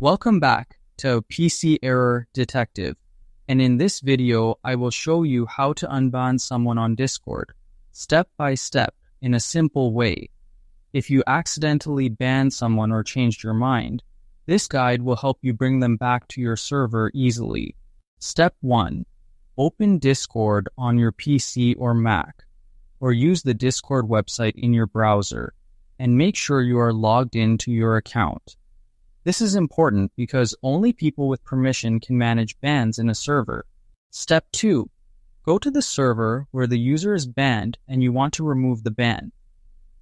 Welcome back to PC Error Detective, and in this video I will show you how to unban someone on Discord, step by step, in a simple way. If you accidentally ban someone or changed your mind, this guide will help you bring them back to your server easily. Step 1. Open Discord on your PC or Mac, or use the Discord website in your browser, and make sure you are logged into your account. This is important because only people with permission can manage bans in a server. Step 2. Go to the server where the user is banned and you want to remove the ban.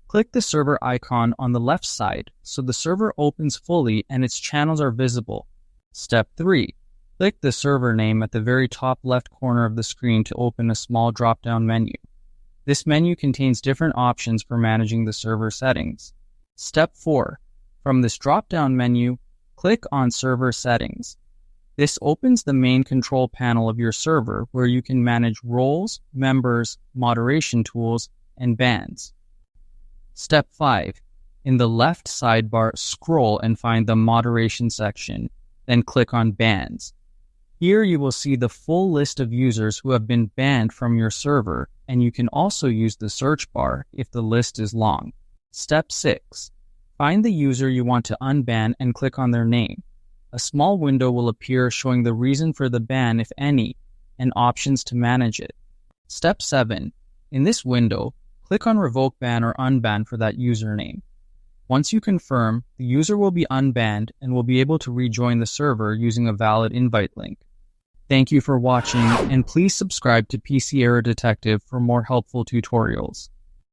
Click the server icon on the left side so the server opens fully and its channels are visible. Step 3. Click the server name at the very top left corner of the screen to open a small drop-down menu. This menu contains different options for managing the server settings. Step 4. From this drop-down menu, click on Server Settings. This opens the main control panel of your server where you can manage roles, members, moderation tools, and bans. Step 5. In the left sidebar, scroll and find the Moderation section, then click on Bans. Here you will see the full list of users who have been banned from your server, and you can also use the search bar if the list is long. Step 6. Find the user you want to unban and click on their name. A small window will appear showing the reason for the ban, if any, and options to manage it. Step 7. In this window, click on Revoke Ban or Unban for that username. Once you confirm, the user will be unbanned and will be able to rejoin the server using a valid invite link. Thank you for watching, and please subscribe to PC Error Detective for more helpful tutorials.